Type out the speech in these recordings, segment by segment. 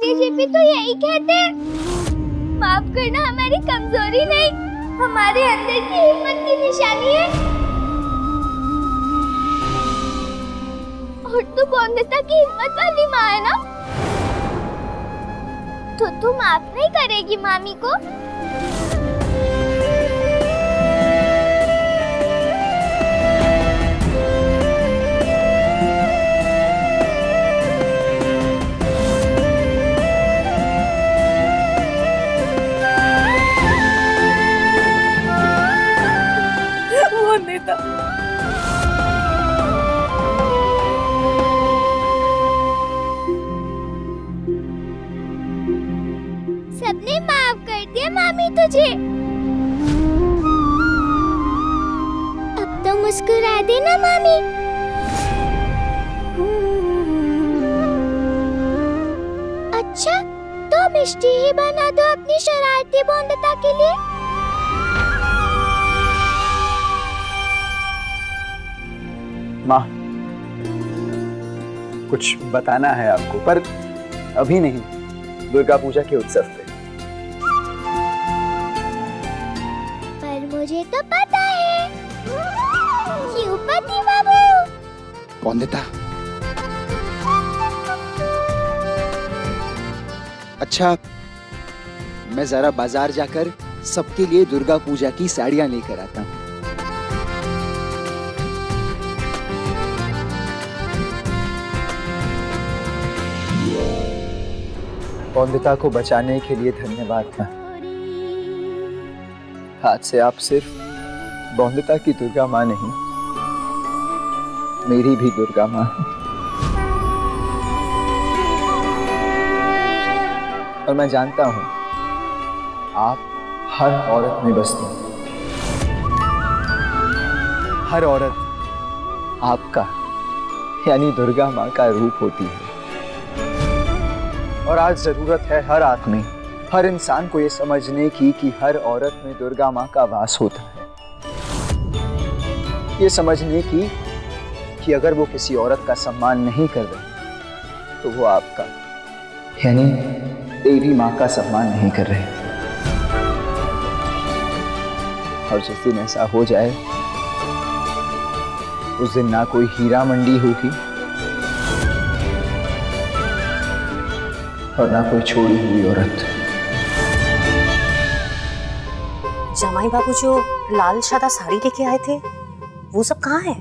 पंडित जी भी तो यही कहते हैं, माफ करना हमारी कमजोरी नहीं, हमारे अंदर की हिम्मत की निशानी है। और तू बौंदता की हिम्मत वाली माँ है ना, तो तू माफ नहीं करेगी मामी को? नेता सबने माफ कर दिया मामी तुझे, अब तो मुस्कुरा देना मामी। अच्छा तो मिष्टी ही बना दो अपनी शरारती बौंदता के लिए। माँ, कुछ बताना है आपको, पर अभी नहीं, दुर्गा पूजा के उत्सव पे। पर मुझे तो पता है। क्यों पति बाबू? बौंदता, अच्छा मैं जरा बाजार जाकर सबके लिए दुर्गा पूजा की साड़ियां लेकर आता हूँ। बौंदता को बचाने के लिए धन्यवाद माँ। आज से आप सिर्फ बौंदता की दुर्गा माँ नहीं, मेरी भी दुर्गा माँ है। और मैं जानता हूं आप हर औरत में बसती हैं। हर औरत आपका यानी दुर्गा माँ का रूप होती है। और आज जरूरत है हर आदमी, हर इंसान को ये समझने की कि हर औरत में दुर्गा माँ का वास होता है। ये समझने की कि अगर वो किसी औरत का सम्मान नहीं कर रही तो वो आपका यानी देवी माँ का सम्मान नहीं कर रहे। और जिस दिन ऐसा हो जाए उस दिन ना कोई हीरा मंडी होगी और ना कोई छोड़ी हुई औरत। जमाई बाबू जो लाल सादा साड़ी लेके आए थे वो सब कहाँ है?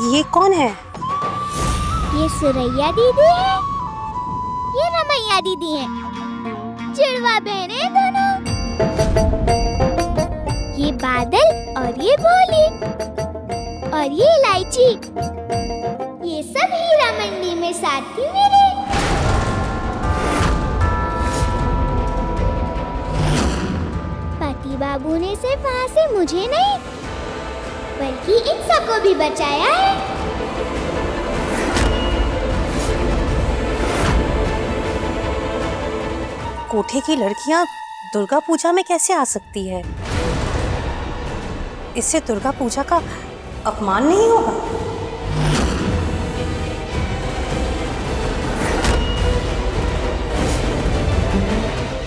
ये कौन है? ये सुरैया दीदी है, ये रमैया दीदी है, जुड़वा बहनें हैं दोनों। ये बादल और ये भोली और ये इलायची, ये सब हीरा मंडी में साथी मेरे। पति बाबू ने सिर्फ वहाँ से मुझे नहीं बल्कि इन सबको भी बचाया है। कोठे की लड़कियां दुर्गा पूजा में कैसे आ सकती है? इससे दुर्गा पूजा का अपमान नहीं होगा?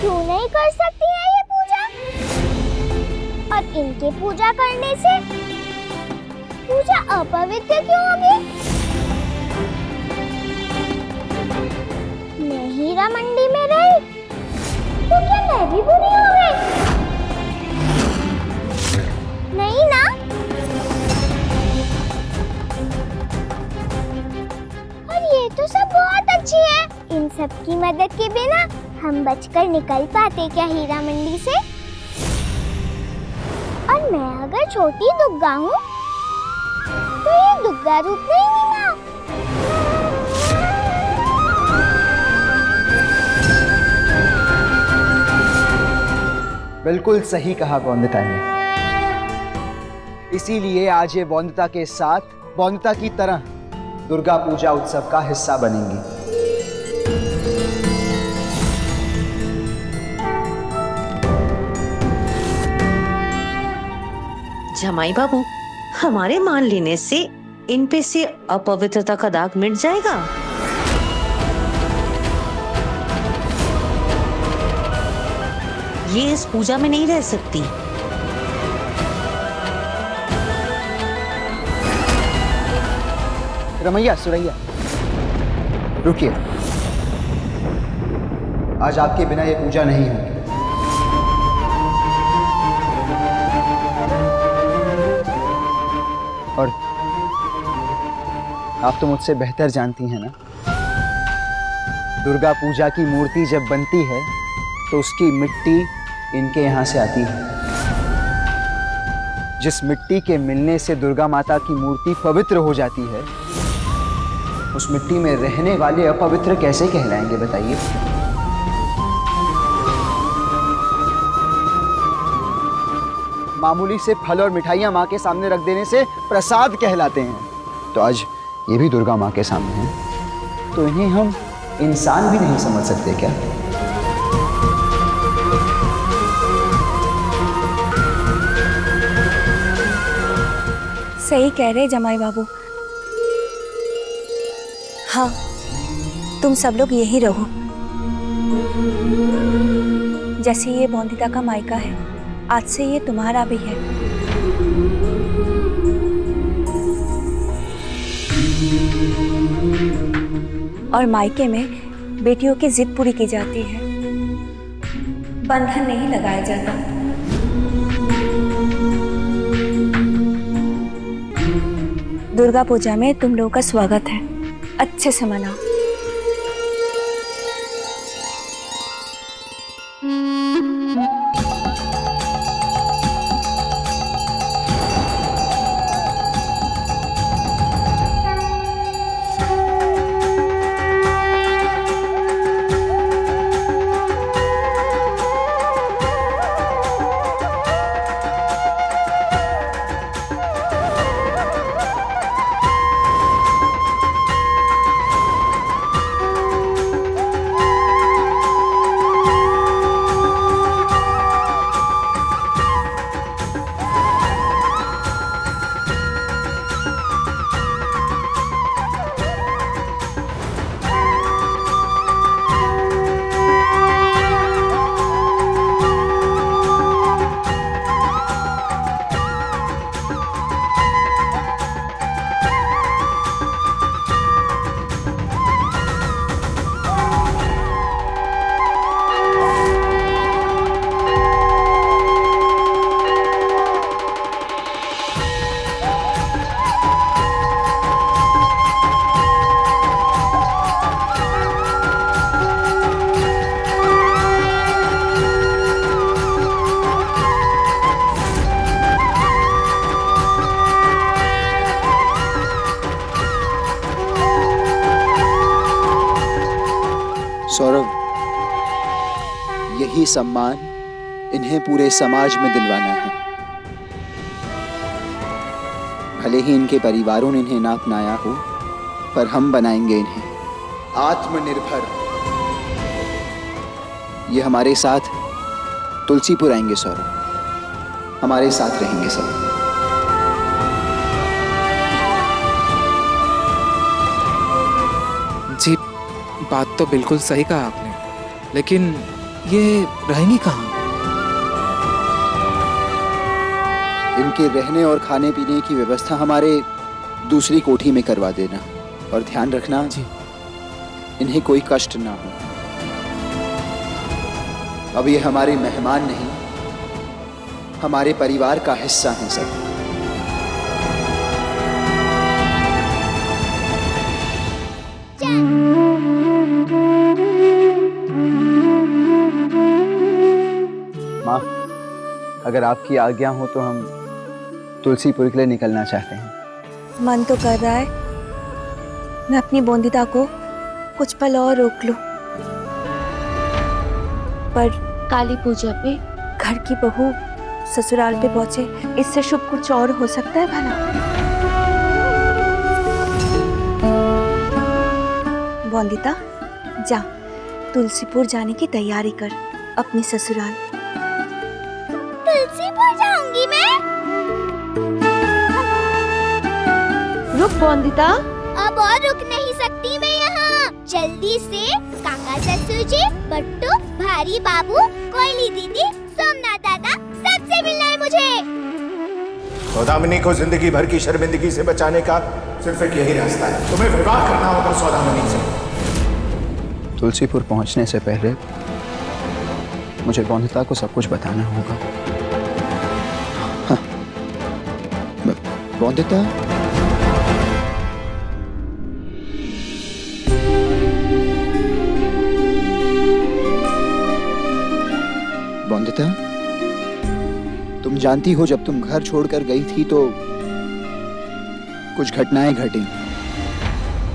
क्यों नहीं कर सकती है ये पूजा? और इनके पूजा करने से पूजा अपवित्र क्यों होगी? मैं हीरा मंडी में रही तो क्या मैं भी बुरी हो गई? नहीं ना? और ये तो सब बहुत अच्छी है। इन सब की मदद के बिना हम बचकर निकल पाते क्या हीरा मंडी से? और मैं अगर छोटी दुग्गा हूँ तो ये दुग्गा रूप नहीं हुई माँ। बिल्कुल सही कहा बौंदिता ने। इसीलिए आज ये बौंदिता के साथ, बौंदिता की तरह दुर्गा पूजा उत्सव का हिस्सा बनेंगी। जमाई बाबू, हमारे मान लेने से इन पे से अपवित्रता का दाग मिट जाएगा। ये इस पूजा में नहीं रह सकती। रमैया, सुरैया, रुकिए। आज आपके बिना ये पूजा नहीं होगी। और आप तो मुझसे बेहतर जानती हैं ना, दुर्गा पूजा की मूर्ति जब बनती है तो उसकी मिट्टी इनके यहाँ से आती है। जिस मिट्टी के मिलने से दुर्गा माता की मूर्ति पवित्र हो जाती है, उस मिट्टी में रहने वाले अपवित्र कैसे कहलाएंगे बताइए? मामूली से फल और मिठाइयां माँ के सामने रख देने से प्रसाद कहलाते हैं। तो आज ये भी दुर्गा माँ के सामने हैं, तो इन्हें हम इंसान भी नहीं समझ सकते क्या? सही कह रहे जमाई बाबू। हाँ, तुम सब लोग यही रहो। जैसे ये बौंदिता का मायका है, आज से ये तुम्हारा भी है। और मायके में बेटियों की जिद पूरी की जाती है, बंधन नहीं लगाया जाता। दुर्गा पूजा में तुम लोगों का स्वागत है, अच्छे से मनाओ। सौरभ, यही सम्मान इन्हें पूरे समाज में दिलवाना है। भले ही इनके परिवारों ने इन्हें ना अपनाया हो, पर हम बनाएंगे इन्हें आत्मनिर्भर। ये हमारे साथ तुलसीपुर आएंगे सौरभ, हमारे साथ रहेंगे सब। जी, बात तो बिल्कुल सही कहा आपने, लेकिन ये रहेंगी कहाँ? इनके रहने और खाने पीने की व्यवस्था हमारे दूसरी कोठी में करवा देना, और ध्यान रखना जी, इन्हें कोई कष्ट ना हो। अब ये हमारे मेहमान नहीं, हमारे परिवार का हिस्सा हैं सब। माँ, अगर आपकी आज्ञा हो तो हम तुलसीपुर के लिए निकलना चाहते हैं। मन तो कर रहा है मैं अपनी बौंदिता को कुछ पल और रोक लूं, पर काली पूजा पे घर की बहू ससुराल पे पहुंचे, इससे शुभ कुछ और हो सकता है भला? वंदिता, जा तुलसीपुर जाने की तैयारी कर, अपनी ससुराल। तुलसीपुर जाऊंगी मैं। रुक वंदिता। अब और रुक नहीं सकती मैं यहाँ। जल्दी से काका ससुर जी, बट्टू, भारी बाबू, कोयली दीदी, सोमनाथ दादा, सबसे मिलना है मुझे। सौदामिनी को जिंदगी भर की शर्मिंदगी से बचाने का सिर्फ एक यही रास्ता है। तुम्हें विवाह करना होगा सौदामिनी से। तुलसीपुर पहुंचने से पहले मुझे वंदिता को सब कुछ बताना होगा। हाँ। वंदिता, वंदिता, तुम जानती हो जब तुम घर छोड़कर गई थी तो कुछ घटनाएं घटी।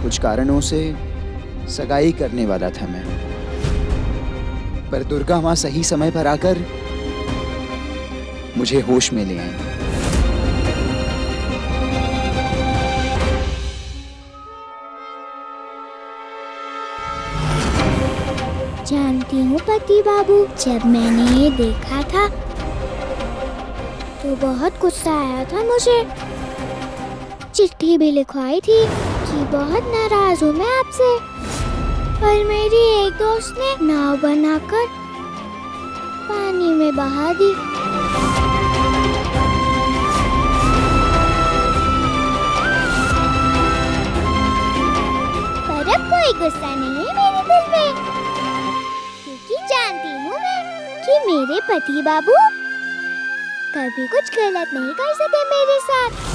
कुछ कारणों से सगाई करने वाला था मैं, पर दुर्गा माँ सही समय पर आकर मुझे होश में ले आई। जानती हूँ पति बाबू, जब मैंने ये देखा था तो बहुत गुस्सा आया था मुझे। चिट्ठी भी लिखवाई थी कि बहुत नाराज हूँ मैं आपसे, पर मेरी एक दोस्त ने नाव बनाकर पानी में बहा दी। पर अब कोई गुस्सा नहीं है मेरे दिल में, क्योंकि जानती हूँ मैं कि मेरे पति बाबू कभी कुछ गलत नहीं कर सके मेरे साथ।